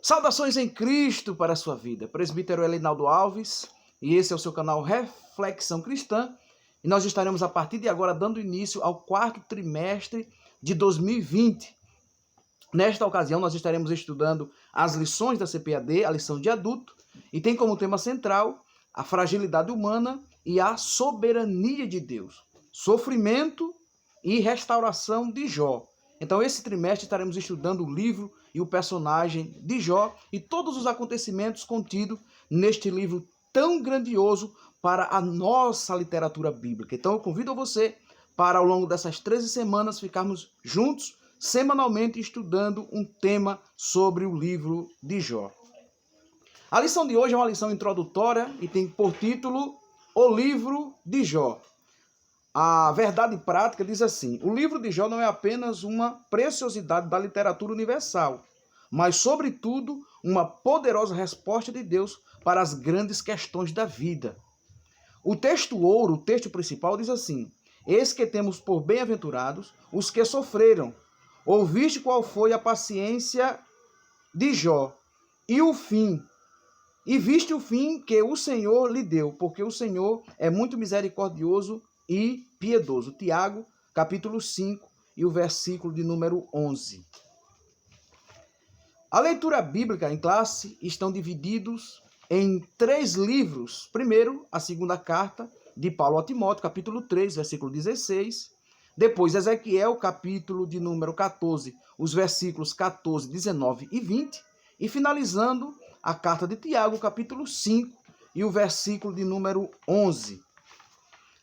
Saudações em Cristo para a sua vida. Presbítero Elinaldo Alves, e esse é o seu canal Reflexão Cristã. E nós estaremos a partir de agora dando início ao quarto trimestre de 2020. Nesta ocasião nós estaremos estudando as lições da CPAD, a lição de adulto, e tem como tema central a fragilidade humana e a soberania de Deus. Sofrimento e restauração de Jó. Então, esse trimestre estaremos estudando o livro e o personagem de Jó e todos os acontecimentos contidos neste livro tão grandioso para a nossa literatura bíblica. Então, eu convido você para, ao longo dessas 13 semanas, ficarmos juntos, semanalmente, estudando um tema sobre o livro de Jó. A lição de hoje é uma lição introdutória e tem por título O Livro de Jó. A verdade prática diz assim: o livro de Jó não é apenas uma preciosidade da literatura universal, mas, sobretudo, uma poderosa resposta de Deus para as grandes questões da vida. O texto ouro, o texto principal, diz assim: eis que temos por bem-aventurados os que sofreram. Ouviste qual foi a paciência de Jó e o fim, e viste o fim que o Senhor lhe deu, porque o Senhor é muito misericordioso e piedoso. Tiago, capítulo 5, e o versículo de número 11. A leitura bíblica em classe estão divididos em 3 livros. Primeiro, a segunda carta de Paulo a Timóteo, capítulo 3, versículo 16. Depois, Ezequiel, capítulo de número 14, os versículos 14, 19 e 20. E finalizando, a carta de Tiago, capítulo 5, e o versículo de número 11.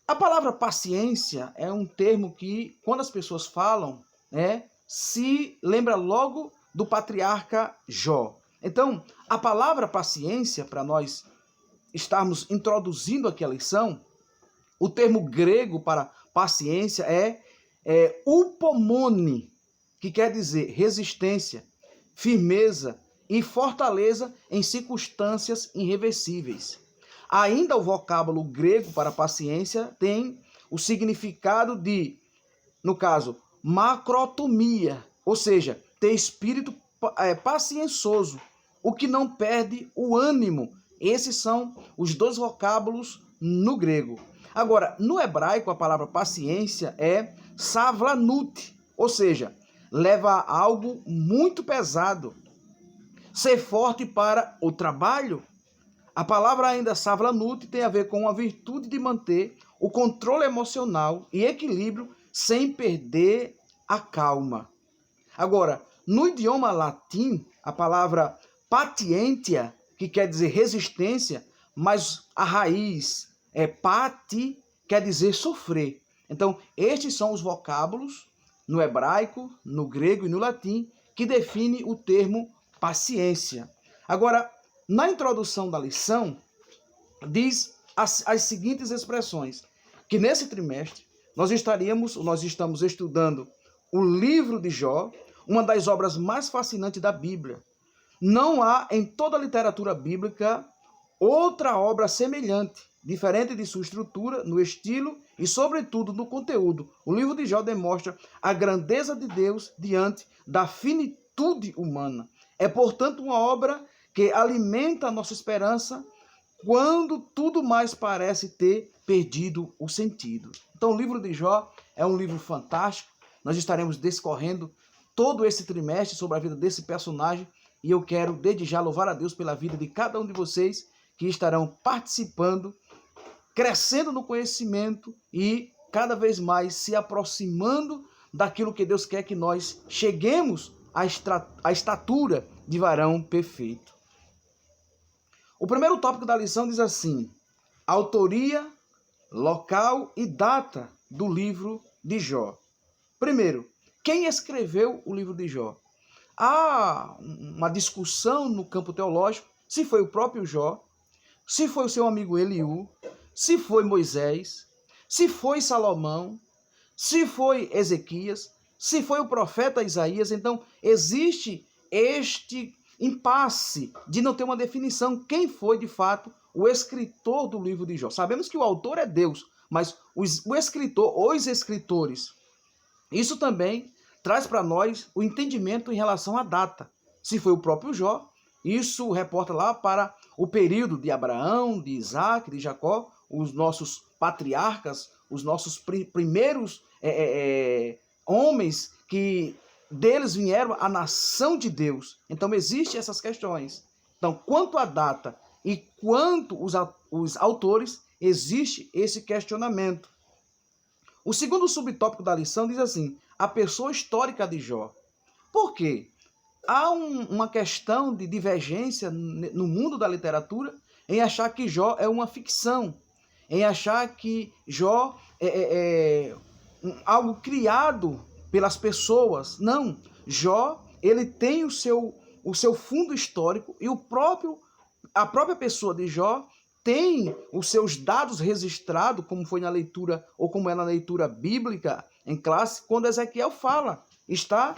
A palavra paciência é um termo que, quando as pessoas falam, se lembra logo do patriarca Jó. Então, a palavra paciência, para nós estarmos introduzindo aqui a lição, o termo grego para paciência é upomone, que quer dizer resistência, firmeza e fortaleza em circunstâncias irreversíveis. Ainda o vocábulo grego para paciência tem o significado de, no caso, macrotomia, ou seja, ter espírito paciençoso, o que não perde o ânimo. Esses são os 2 vocábulos no grego. Agora, no hebraico, a palavra paciência é savlanut, ou seja, leva a algo muito pesado. Ser forte para o trabalho. A palavra ainda savlanut tem a ver com a virtude de manter o controle emocional e equilíbrio sem perder a calma. Agora, no idioma latim, a palavra patientia, que quer dizer resistência, mas a raiz é pati, quer dizer sofrer. Então, estes são os vocábulos no hebraico, no grego e no latim que definem o termo paciência. Agora, na introdução da lição, diz as seguintes expressões, que nesse trimestre nós estamos estudando o livro de Jó, uma das obras mais fascinantes da Bíblia. Não há em toda a literatura bíblica outra obra semelhante, diferente de sua estrutura, no estilo e, sobretudo, no conteúdo. O livro de Jó demonstra a grandeza de Deus diante da finitude humana. É, portanto, uma obra que alimenta a nossa esperança quando tudo mais parece ter perdido o sentido. Então, o livro de Jó é um livro fantástico. Nós estaremos discorrendo todo esse trimestre sobre a vida desse personagem e eu quero, desde já, louvar a Deus pela vida de cada um de vocês que estarão participando, crescendo no conhecimento e cada vez mais se aproximando daquilo que Deus quer que nós cheguemos à estatura de varão perfeito. O primeiro tópico da lição diz assim: autoria, local e data do livro de Jó. Primeiro, quem escreveu o livro de Jó? Há uma discussão no campo teológico se foi o próprio Jó, se foi o seu amigo Eliú, se foi Moisés, se foi Salomão, se foi Ezequias, se foi o profeta Isaías. Então, existe este impasse de não ter uma definição quem foi de fato o escritor do livro de Jó. Sabemos que o autor é Deus, mas o escritor, os escritores, isso também traz para nós o entendimento em relação à data. Se foi o próprio Jó, Isso reporta lá para o período de Abraão, de Isaac, de Jacó, os nossos patriarcas, os nossos primeiros homens que deles vieram a nação de Deus. Então, existem essas questões. Então, quanto à data e quanto os autores, existe esse questionamento. O segundo subtópico da lição diz assim: a pessoa histórica de Jó. Por quê? Há uma questão de divergência no mundo da literatura em achar que Jó é uma ficção, em achar que Jó é algo criado pelas pessoas. Não, Jó, ele tem o seu fundo histórico e a própria pessoa de Jó tem os seus dados registrados, como foi na leitura, ou como é na leitura bíblica em classe, quando Ezequiel fala. Está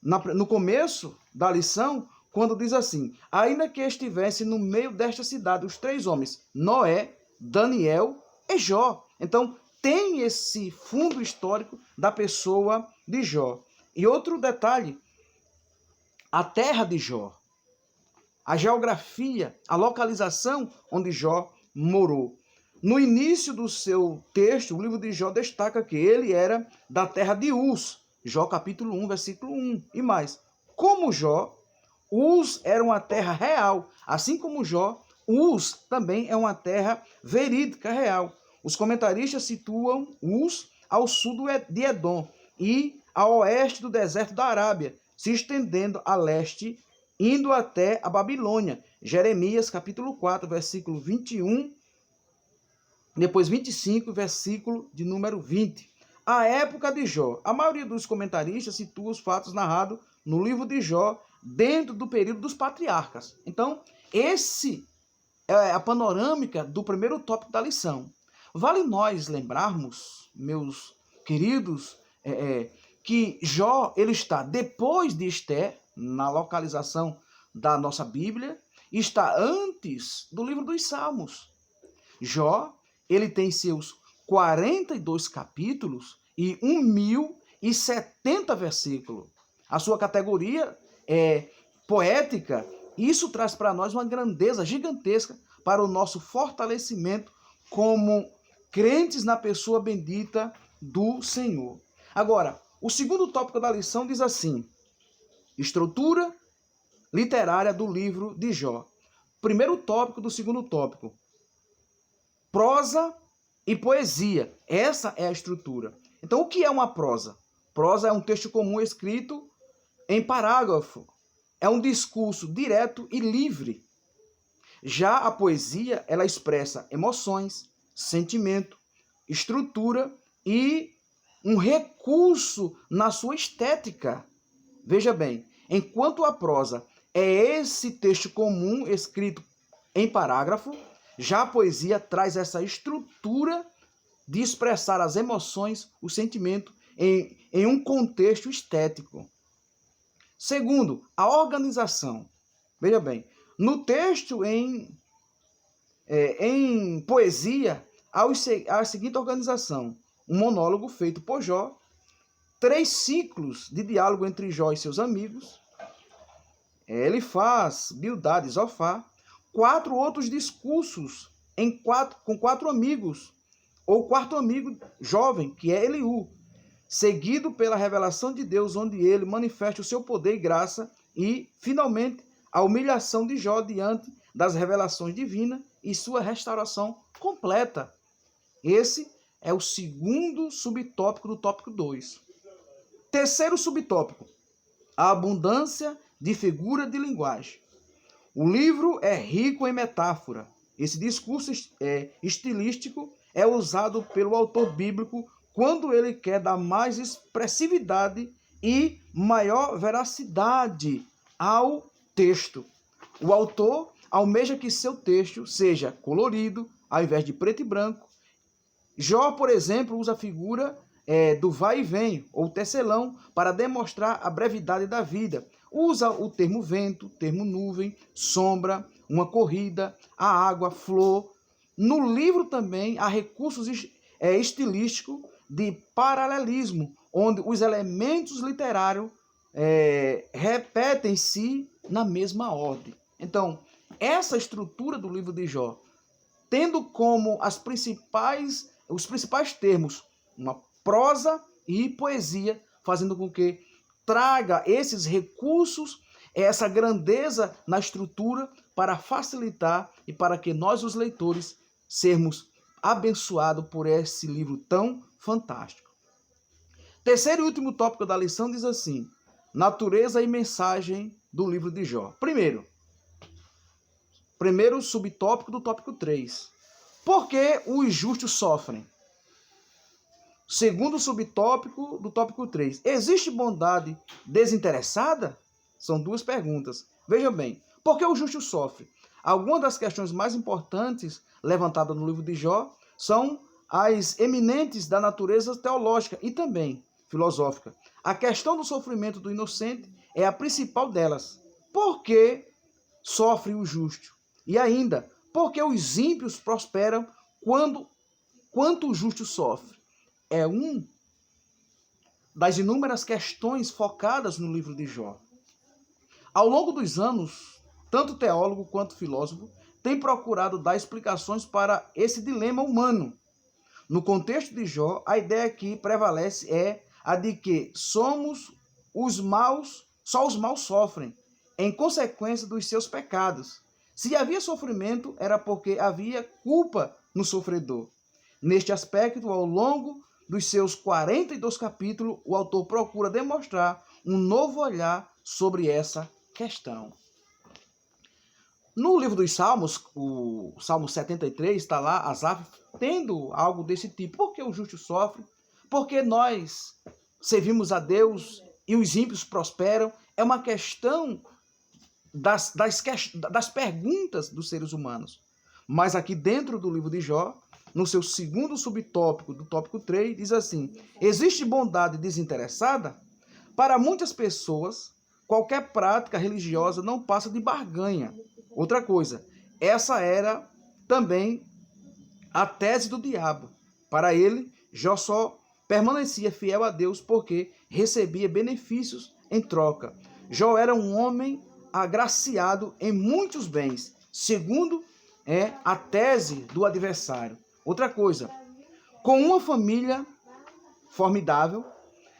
no começo da lição, quando diz assim: ainda que estivesse no meio desta cidade os 3 homens, Noé, Daniel e Jó. Então, tem esse fundo histórico da pessoa de Jó. E outro detalhe, a terra de Jó, a geografia, a localização onde Jó morou. No início do seu texto, o livro de Jó destaca que ele era da terra de Uz, Jó capítulo 1, versículo 1 e mais. Como Jó, Uz era uma terra real, assim como Jó, Uz também é uma terra verídica, real. Os comentaristas situam Uz ao sul de Edom e a oeste do deserto da Arábia, se estendendo a leste, indo até a Babilônia. Jeremias capítulo 4, versículo 21, depois 25, versículo de número 20. A época de Jó. A maioria dos comentaristas situa os fatos narrados no livro de Jó dentro do período dos patriarcas. Então, esse é a panorâmica do primeiro tópico da lição. Vale nós lembrarmos, meus queridos, que Jó ele está depois de Esté, na localização da nossa Bíblia, está antes do livro dos Salmos. Jó, ele tem seus 42 capítulos e 1070 versículos. A sua categoria é poética. Isso traz para nós uma grandeza gigantesca para o nosso fortalecimento como crentes na pessoa bendita do Senhor. Agora, o segundo tópico da lição diz assim: estrutura literária do livro de Jó. Primeiro tópico do segundo tópico: prosa e poesia. Essa é a estrutura. Então, o que é uma prosa? Prosa é um texto comum escrito em parágrafo. É um discurso direto e livre. Já a poesia, ela expressa emoções, sentimento, estrutura e um recurso na sua estética. Veja bem, enquanto a prosa é esse texto comum escrito em parágrafo, já a poesia traz essa estrutura de expressar as emoções, o sentimento em um contexto estético. Segundo, a organização. Veja bem, no texto em poesia, há a seguinte organização: um monólogo feito por Jó, 3 ciclos de diálogo entre Jó e seus amigos, Elifaz, Bildade e Zofar, 4 outros discursos com 4 amigos, ou quarto amigo jovem, que é Eliú, seguido pela revelação de Deus, onde ele manifesta o seu poder e graça, e, finalmente, a humilhação de Jó diante das revelações divinas e sua restauração completa. Esse é o segundo subtópico do tópico 2. Terceiro subtópico: a abundância de figura de linguagem. O livro é rico em metáfora. Esse discurso estilístico é usado pelo autor bíblico quando ele quer dar mais expressividade e maior veracidade ao texto. O autor almeja que seu texto seja colorido, ao invés de preto e branco. Jó, por exemplo, usa a figura do vai e vem, ou tecelão, para demonstrar a brevidade da vida. Usa o termo vento, termo nuvem, sombra, uma corrida, a água, flor. No livro também há recursos estilísticos de paralelismo, onde os elementos literários repetem-se na mesma ordem. Então, essa estrutura do livro de Jó, tendo como os principais termos uma prosa e poesia, fazendo com que traga esses recursos, essa grandeza na estrutura para facilitar e para que nós, os leitores, sermos abençoados por esse livro tão fantástico. Terceiro e último tópico da lição diz assim: natureza e mensagem do livro de Jó. Primeiro subtópico do tópico 3. Por que os justos sofrem? Segundo subtópico do tópico 3. Existe bondade desinteressada? São duas perguntas. Veja bem, por que o justo sofre? Algumas das questões mais importantes levantadas no livro de Jó são as eminentes da natureza teológica e também filosófica. A questão do sofrimento do inocente é a principal delas. Por que sofre o justo? E ainda, por que os ímpios prosperam quanto o justo sofre? É uma das inúmeras questões focadas no livro de Jó. Ao longo dos anos, tanto teólogo quanto filósofo têm procurado dar explicações para esse dilema humano. No contexto de Jó, a ideia que prevalece é a de que só os maus sofrem, em consequência dos seus pecados. Se havia sofrimento, era porque havia culpa no sofredor. Neste aspecto, ao longo dos seus 42 capítulos, o autor procura demonstrar um novo olhar sobre essa questão. No livro dos Salmos, o Salmo 73, está lá, Asaf, tendo algo desse tipo. Por que o justo sofre? Porque nós servimos a Deus e os ímpios prosperam. É uma questão das perguntas dos seres humanos. Mas aqui dentro do livro de Jó, no seu segundo subtópico, do tópico 3, diz assim: existe bondade desinteressada? Para muitas pessoas, qualquer prática religiosa não passa de barganha. Outra coisa, essa era também a tese do diabo. Para ele, Jó só permanecia fiel a Deus porque recebia benefícios em troca. Jó era um homem agraciado em muitos bens, segundo a tese do adversário. Outra coisa, com uma família formidável,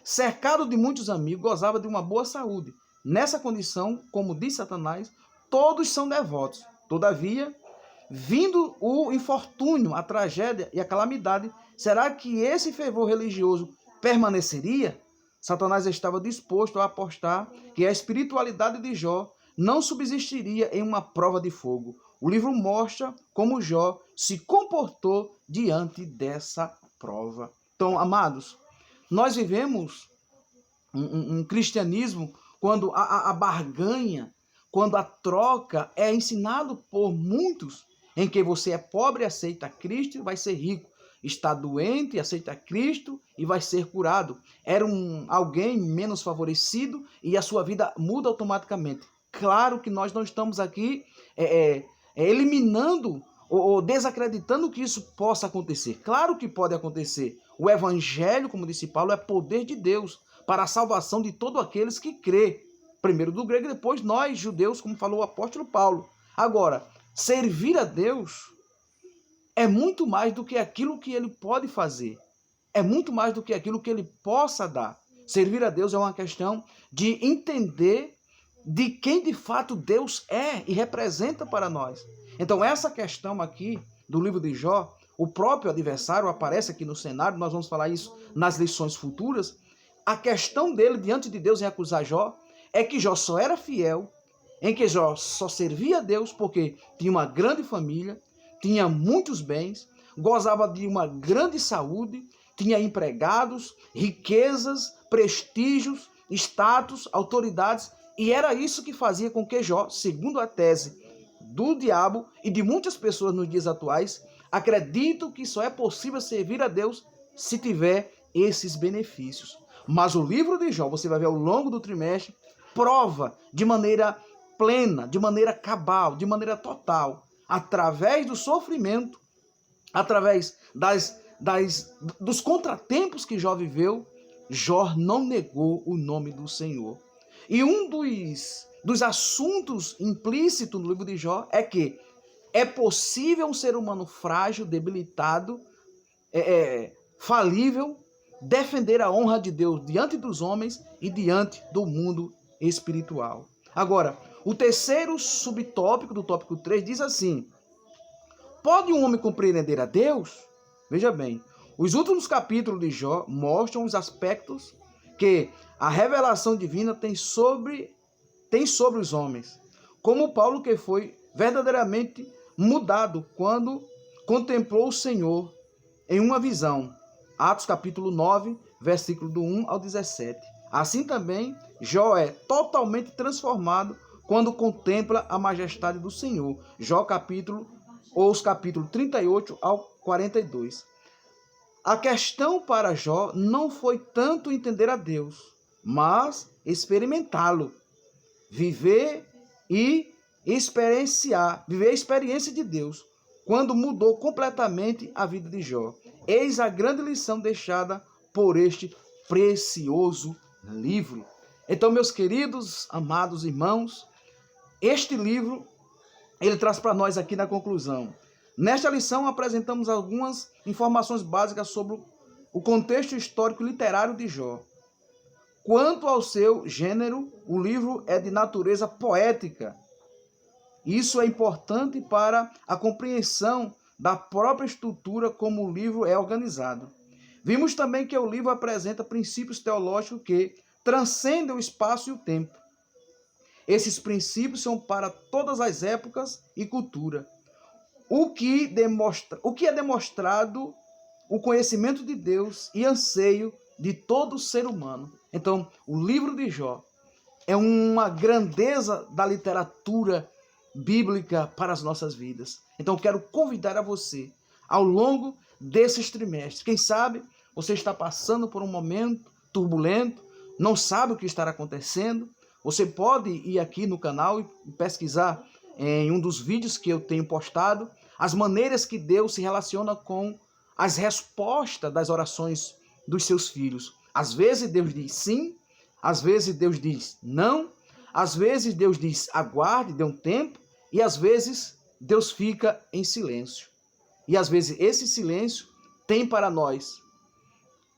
cercado de muitos amigos, gozava de uma boa saúde. Nessa condição, como diz Satanás, todos são devotos. Todavia, vindo o infortúnio, a tragédia e a calamidade, será que esse fervor religioso permaneceria? Satanás estava disposto a apostar que a espiritualidade de Jó não subsistiria em uma prova de fogo. O livro mostra como Jó se comportou diante dessa prova. Então, amados, nós vivemos um cristianismo quando a barganha, quando a troca é ensinado por muitos, em que você é pobre e aceita Cristo e vai ser rico. Está doente e aceita Cristo e vai ser curado. Era alguém menos favorecido e a sua vida muda automaticamente. Claro que nós não estamos aqui eliminando ou desacreditando que isso possa acontecer. Claro que pode acontecer. O evangelho, como disse Paulo, é poder de Deus para a salvação de todos aqueles que crê. Primeiro do grego e depois nós, judeus, como falou o apóstolo Paulo. Agora, servir a Deus é muito mais do que aquilo que ele pode fazer. É muito mais do que aquilo que ele possa dar. Servir a Deus é uma questão de entender de quem de fato Deus é e representa para nós. Então essa questão aqui do livro de Jó, o próprio adversário aparece aqui no cenário, nós vamos falar isso nas lições futuras. A questão dele diante de Deus em acusar Jó é que Jó só era fiel, em que Jó só servia a Deus porque tinha uma grande família, tinha muitos bens, gozava de uma grande saúde, tinha empregados, riquezas, prestígios, status, autoridades, e era isso que fazia com que Jó, segundo a tese do diabo e de muitas pessoas nos dias atuais, acreditam que só é possível servir a Deus se tiver esses benefícios. Mas o livro de Jó, você vai ver ao longo do trimestre, prova de maneira plena, de maneira cabal, de maneira total, através do sofrimento, através dos contratempos que Jó viveu, Jó não negou o nome do Senhor. E um dos assuntos implícitos no livro de Jó é que é possível um ser humano frágil, debilitado, falível, defender a honra de Deus diante dos homens e diante do mundo espiritual. Agora, o terceiro subtópico do tópico 3 diz assim: pode um homem compreender a Deus? Veja bem, os últimos capítulos de Jó mostram os aspectos que a revelação divina tem sobre os homens. Como Paulo, que foi verdadeiramente mudado quando contemplou o Senhor em uma visão. Atos capítulo 9, versículo do 1 ao 17. Assim também, Jó é totalmente transformado quando contempla a majestade do Senhor. Jó os capítulos 38 ao 42. A questão para Jó não foi tanto entender a Deus, mas experimentá-lo, viver a experiência de Deus, quando mudou completamente a vida de Jó. Eis a grande lição deixada por este precioso livro. Então, meus queridos, amados irmãos, este livro, ele traz para nós aqui na conclusão. Nesta lição, apresentamos algumas informações básicas sobre o contexto histórico e literário de Jó. Quanto ao seu gênero, o livro é de natureza poética. Isso é importante para a compreensão da própria estrutura como o livro é organizado. Vimos também que o livro apresenta princípios teológicos que transcendem o espaço e o tempo. Esses princípios são para todas as épocas e cultura. O que é demonstrado o conhecimento de Deus e anseio de todo ser humano. Então, o livro de Jó é uma grandeza da literatura bíblica para as nossas vidas. Então, quero convidar a você, ao longo desses trimestres, quem sabe você está passando por um momento turbulento, não sabe o que estará acontecendo, você pode ir aqui no canal e pesquisar em um dos vídeos que eu tenho postado as maneiras que Deus se relaciona com as respostas das orações dos seus filhos. Às vezes Deus diz sim, às vezes Deus diz não, às vezes Deus diz aguarde, dê um tempo, e às vezes Deus fica em silêncio. E às vezes esse silêncio tem para nós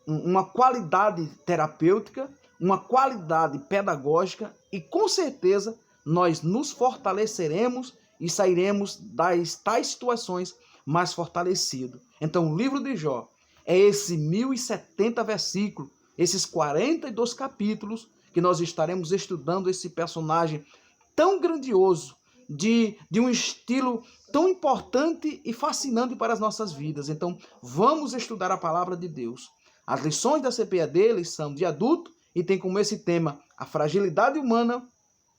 uma qualidade terapêutica, uma qualidade pedagógica, e com certeza nós nos fortaleceremos e sairemos das tais situações mais fortalecidos. Então, o livro de Jó é esse 1070 versículos, esses 42 capítulos que nós estaremos estudando esse personagem tão grandioso, de um estilo tão importante e fascinante para as nossas vidas. Então, vamos estudar a palavra de Deus. As lições da CPAD, eles são de adulto e tem como esse tema a fragilidade humana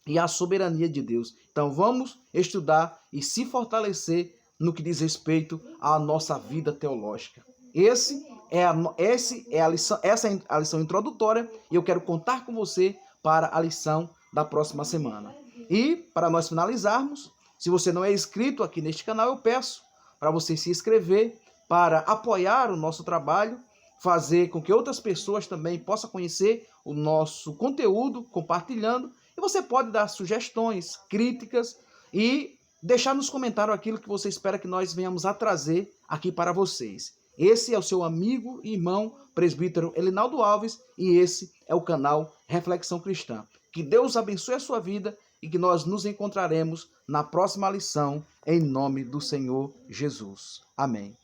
e a soberania de Deus. Então, vamos estudar e se fortalecer no que diz respeito à nossa vida teológica. Essa é a lição introdutória e eu quero contar com você para a lição da próxima semana. E, para nós finalizarmos, se você não é inscrito aqui neste canal, eu peço para você se inscrever, para apoiar o nosso trabalho, fazer com que outras pessoas também possam conhecer o nosso conteúdo, compartilhando. E você pode dar sugestões, críticas e deixar nos comentários aquilo que você espera que nós venhamos a trazer aqui para vocês. Esse é o seu amigo e irmão presbítero Elinaldo Alves e esse é o canal Reflexão Cristã. Que Deus abençoe a sua vida e que nós nos encontraremos na próxima lição, em nome do Senhor Jesus. Amém.